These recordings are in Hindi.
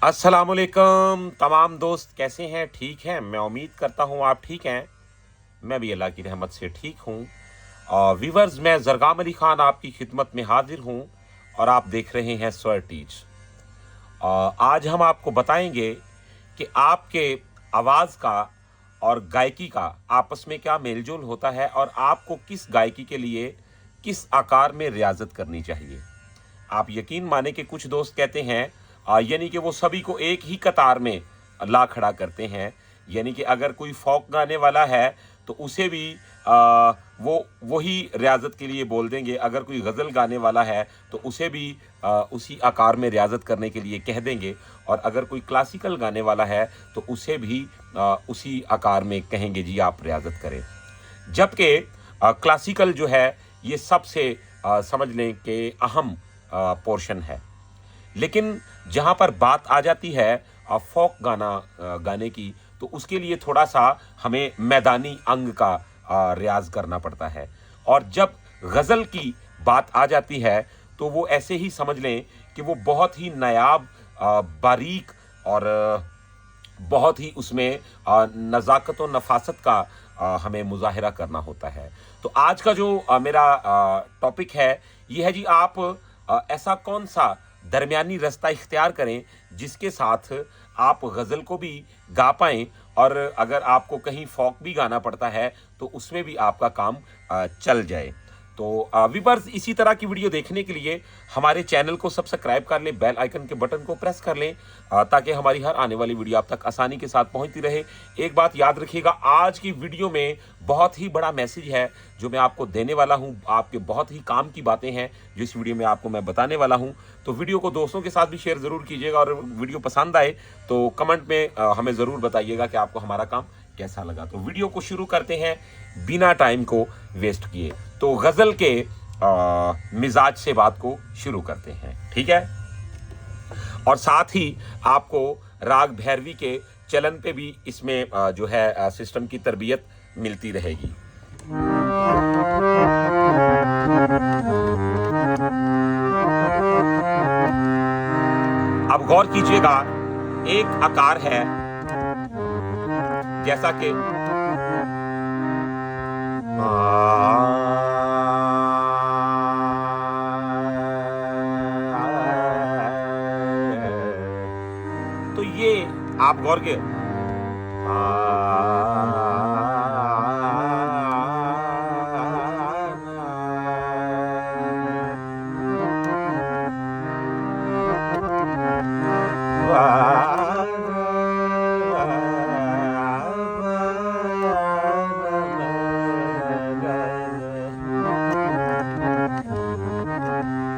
अस्सलामुअलैकुम तमाम दोस्त, कैसे हैं? ठीक हैं? मैं उम्मीद करता हूँ आप ठीक हैं। मैं भी अल्लाह की रहमत से ठीक हूँ। व्यूवर्स, मैं ज़रगाम अली ख़ान आपकी खिदमत में हाजिर हूँ और आप देख रहे हैं स्वर टीच। आज हम आपको बताएंगे कि आपके आवाज़ का और गायकी का आपस में क्या मेलजोल होता है और आपको किस गायकी के लिए किस आकार में रियाजत करनी चाहिए। आप यकीन माने कि कुछ दोस्त कहते हैं यानी कि वो सभी को एक ही कतार में ला खड़ा करते हैं। यानी कि अगर कोई फ़ोक गाने वाला है तो उसे भी वो वही रियाज़त के लिए बोल देंगे। अगर कोई गज़ल गाने वाला है तो उसे भी उसी आकार में रियाज़त करने के लिए कह देंगे। और अगर कोई क्लासिकल गाने वाला है तो उसे भी उसी आकार में कहेंगे, जी आप रियाज़त करें। जबकि क्लासिकल जो है ये सबसे समझ लें कि अहम पोर्शन है। लेकिन जहाँ पर बात आ जाती है फ़ोक गाने की, तो उसके लिए थोड़ा-सा हमें मैदानी अंग का रियाज़ करना पड़ता है। और जब गज़ल की बात आ जाती है, तो वो ऐसे ही समझ लें कि वो बहुत ही नायाब, बारीक और बहुत ही उसमें नज़ाकत और नफ़ासत का हमें मुज़ाहिरा करना होता है। तो आज का जो मेरा टॉपिक है, ये है जी, आप ऐसा कौन-सा दरमियानी रास्ता इख्तियार करें, जिसके साथ आप गज़ल को भी गा पाएँ और अगर आपको कहीं फ़ोक भी गाना पड़ता है, तो उसमें भी आपका काम चल जाए। तो व्यूअर्स, इसी तरह की वीडियो देखने के लिए हमारे चैनल को सब्सक्राइब कर लें, बेल आइकन के बटन को प्रेस कर लें ताकि हमारी हर आने वाली वीडियो आप तक आसानी के साथ पहुंचती रहे। एक बात याद रखिएगा, आज की वीडियो में बहुत ही बड़ा मैसेज है जो मैं आपको देने वाला हूं। आपके बहुत ही काम की बातें हैं जो इस वीडियो में आपको मैं बताने वाला हूं। तो वीडियो को दोस्तों के साथ भी शेयर ज़रूर कीजिएगा और वीडियो पसंद आए तो कमेंट में हमें ज़रूर बताइएगा कि आपको हमारा काम कैसा लगा। तो वीडियो को शुरू करते हैं बिना टाइम को वेस्ट किए। तो गज़ल के मिजाज से बात को शुरू करते हैं, ठीक है? और साथ ही आपको राग भैरवी के चलन पे भी इसमें जो है सिस्टम की तरबियत मिलती रहेगी। अब गौर कीजिएगा, एक आकार है जैसा कि तो ये आप गौर के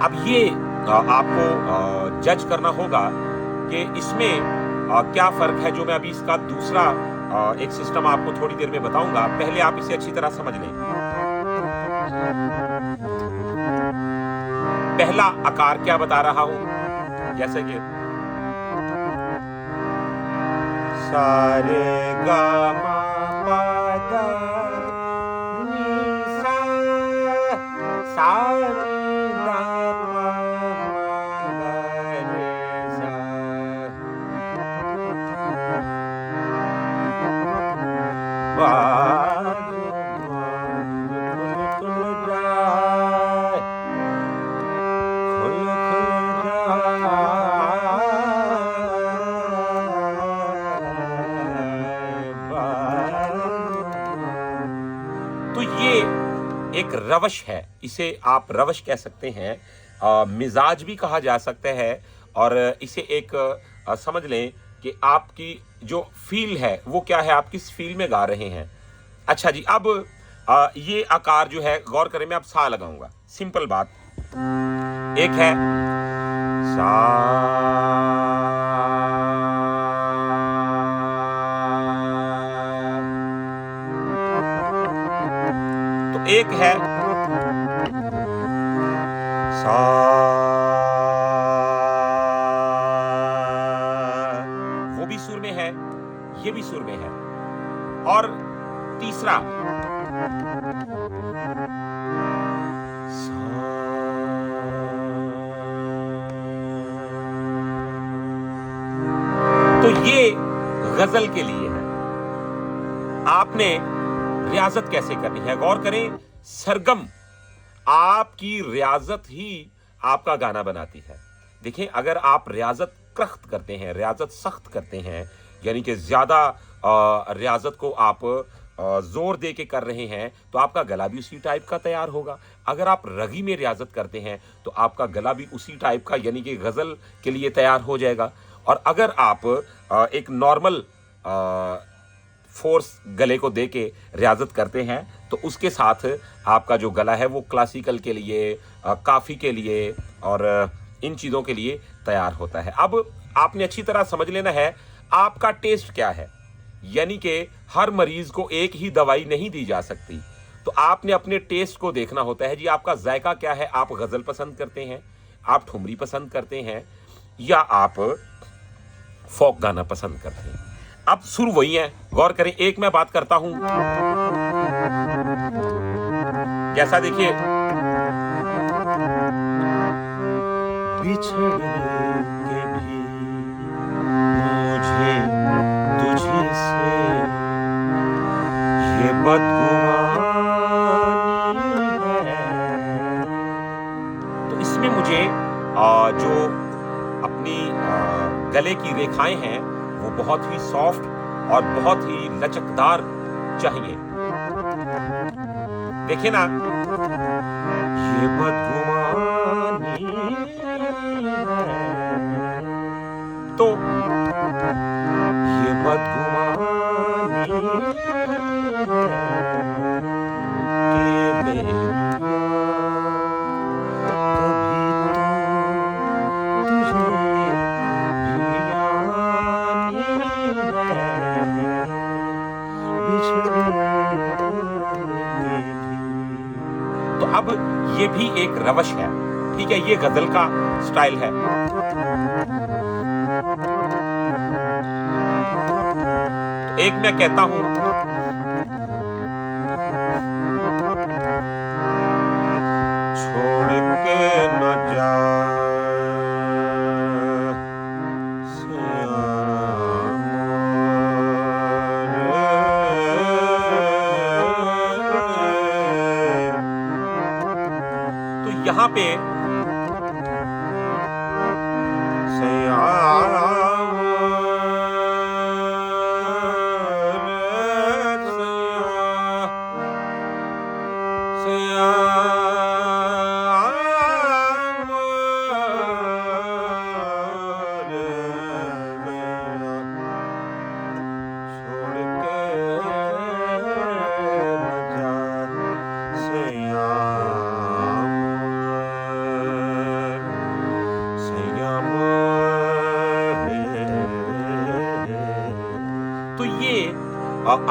अब ये आपको जज करना होगा कि इसमें क्या फ़र्क है। जो मैं अभी इसका दूसरा एक सिस्टम आपको थोड़ी देर में बताऊंगा, पहले आप इसे अच्छी तरह समझ लें। पहला आकार क्या बता रहा हूं, जैसे कि सारे गा मा पा धा नी सा, सा नी धा पा मा गा रे सा। तो ये एक रवश है, इसे आप रवश कह सकते हैं, मिजाज भी कहा जा सकता है। और इसे एक समझ लें कि आपकी जो फील है वो क्या है, आप किस फील में गा रहे हैं। अच्छा जी, अब ये आकार जो है, गौर करें, मैं अब सा लगाऊंगा, सिंपल बात। एक है सा, तो एक है सा, वो भी सुर में है, ये भी सुर में है। और तीसरा ये गजल के लिए है। आपने रियाजत कैसे करनी है, गौर करें। सरगम, आपकी रियाजत ही आपका गाना बनाती है। देखिए, अगर आप रियाजत सख्त करते हैं, रियाजत सख्त करते हैं, यानी कि ज्यादा रियाजत को आप जोर दे के कर रहे हैं, तो आपका गला भी उसी टाइप का तैयार होगा। अगर आप रगी में रियाजत करते हैं तो आपका गला भी उसी टाइप का, यानी कि गजल के लिए तैयार हो जाएगा। और अगर आप एक नॉर्मल फोर्स गले को दे के रियाजत करते हैं तो उसके साथ आपका जो गला है वो क्लासिकल के लिए, काफी के लिए और इन चीजों के लिए तैयार होता है। अब आपने अच्छी तरह समझ लेना है आपका टेस्ट क्या है, यानी कि हर मरीज को एक ही दवाई नहीं दी जा सकती। तो आपने अपने टेस्ट को देखना होता है जी, आपका जायका क्या है। आप गजल पसंद करते हैं, आप ठुमरी पसंद करते हैं, या आप फोक गाना पसंद करते हैं। अब सुर वही है, गौर करें। एक मैं बात करता हूं, कैसा, देखिए। बिछड़ के भी मुझे तुझे से ये बदगुमानी है। तो इसमें मुझे जो अपनी गले की रेखाएं हैं वो बहुत ही सॉफ्ट और बहुत ही लचकदार चाहिए। देखिए ना, ये बदगुमानी है, तो ये बदगुमानी है कि मेरी तो अब ये भी एक रवश है, ठीक है, ये गजल का स्टाइल है। तो एक मैं कहता हूं, छोड़ के न जा यहां पे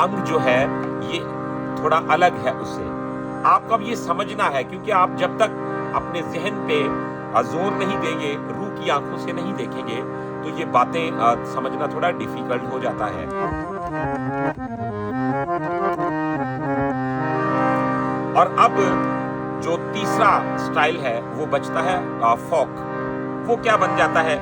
अंग जो है ये थोड़ा अलग है उससे। आपको अब ये समझना है, क्योंकि आप जब तक अपने जहन पे जोर नहीं देंगे, रूह की आंखों से नहीं देखेंगे, तो ये बातें समझना थोड़ा डिफिकल्ट हो जाता है। और अब जो तीसरा स्टाइल है वो बचता है फोक। वो क्या बन जाता है,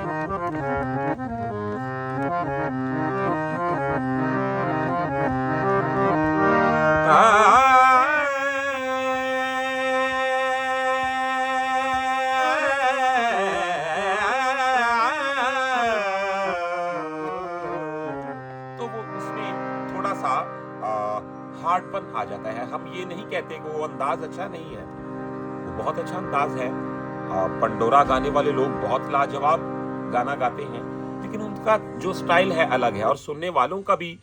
तो वो उसमें थोड़ा सा हार्डपन आ जाता है। हम ये नहीं कहते कि वो अंदाज अच्छा नहीं है, वो बहुत अच्छा अंदाज है। पंडोरा गाने वाले लोग बहुत लाजवाब गाना गाते हैं, लेकिन उनका जो स्टाइल है अलग है, और सुनने वालों का भी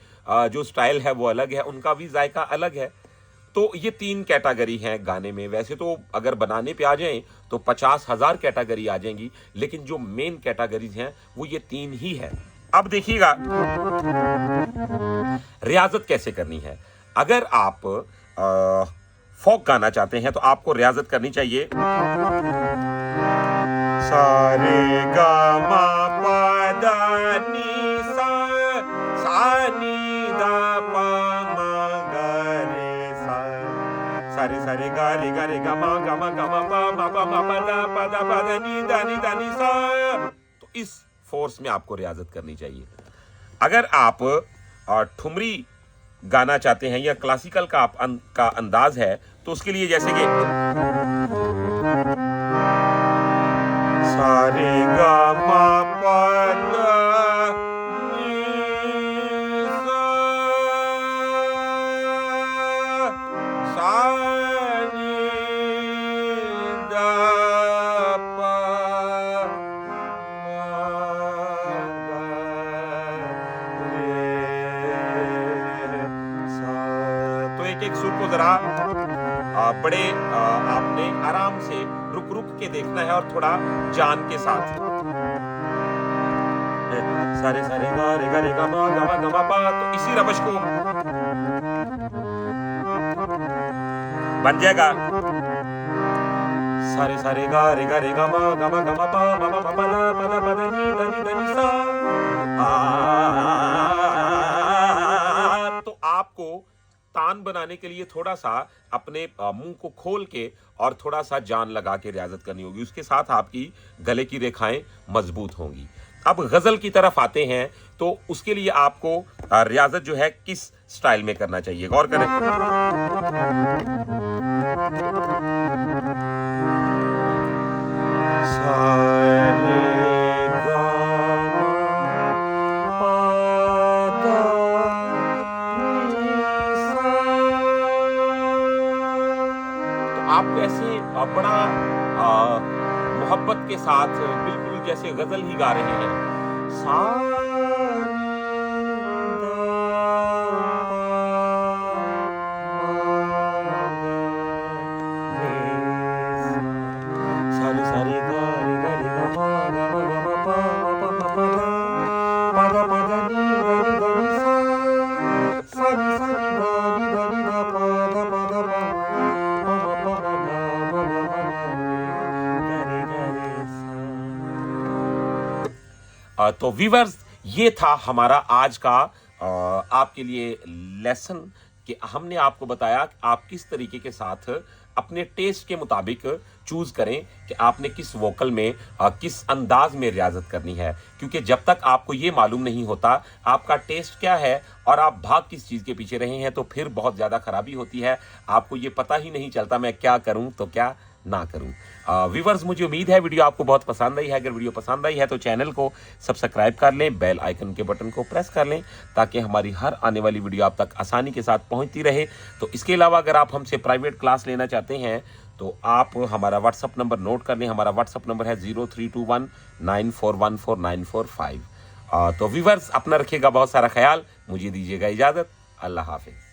जो स्टाइल है वो अलग है, उनका भी जायका अलग है। तो ये 3 कैटेगरी हैं गाने में। वैसे तो अगर बनाने पे आ जाएं तो 50,000 कैटेगरी आ जाएंगी, लेकिन जो मेन कैटेगरीज हैं वो ये 3 ही है। अब देखिएगा रियाजत कैसे करनी है। अगर आप फोक गाना चाहते हैं तो आपको रियाजत करनी चाहिए। सारे गा मा पा दा नी सा, सा नी दा पा मा गा रे सा, सारे सारे गा रे गा मा पा मा पा दा नी दा नी सा। तो इस फोर्स में आपको रियाजत करनी चाहिए। अगर आप ठुमरी गाना चाहते हैं या क्लासिकल का का अंदाज है तो उसके लिए जैसे कि सारे गा मा पा दा नी सा नी दा पा एक सुर को जरा बड़े आपने आराम से रुक रुक के देखना है और थोड़ा जान के साथ। सारे सारे गा रे गा मा गा मा पा, तो इसी रबश को बन जाएगा सारे सारे गा रे गा मा गा मा पा मा मा पा दा नी दा नी सा। तो आपको तान बनाने के लिए थोड़ा सा अपने मुंह को खोल के और थोड़ा सा जान लगा के रियाजत करनी होगी, उसके साथ आपकी गले की रेखाएं मजबूत होंगी। अब गजल की तरफ आते हैं तो उसके लिए आपको रियाजत जो है किस स्टाइल में करना चाहिए, गौर करें। आपको ऐसे बड़ा मोहब्बत के साथ बिल्कुल जैसे गजल ही गा रहे हैं। तो व्यूअर्स, ये था हमारा आज का आपके लिए लेसन कि हमने आपको बताया कि आप किस तरीके के साथ अपने टेस्ट के मुताबिक चूज करें कि आपने किस वोकल में किस अंदाज में रियाजत करनी है, क्योंकि जब तक आपको ये मालूम नहीं होता आपका टेस्ट क्या है और आप भाग किस चीज़ के पीछे रहे हैं, तो फिर बहुत ज़्यादा खराबी होती है। आपको ये पता ही नहीं चलता मैं क्या करूं तो क्या ना करूं। व्यूअर्स, मुझे उम्मीद है वीडियो आपको बहुत पसंद आई है। अगर वीडियो पसंद आई है तो चैनल को सब्सक्राइब कर लें, बेल आइकन के बटन को प्रेस कर लें ताकि हमारी हर आने वाली वीडियो आप तक आसानी के साथ पहुंचती रहे। तो इसके अलावा अगर आप हमसे प्राइवेट क्लास लेना चाहते हैं तो आप हमारा व्हाट्सअप नंबर नोट कर लें। हमारा व्हाट्सअप नंबर है 0321941495। तो व्यूअर्स, अपना रखिएगा बहुत सारा ख्याल, मुझे दीजिएगा इजाज़त। अल्लाह हाफिज़।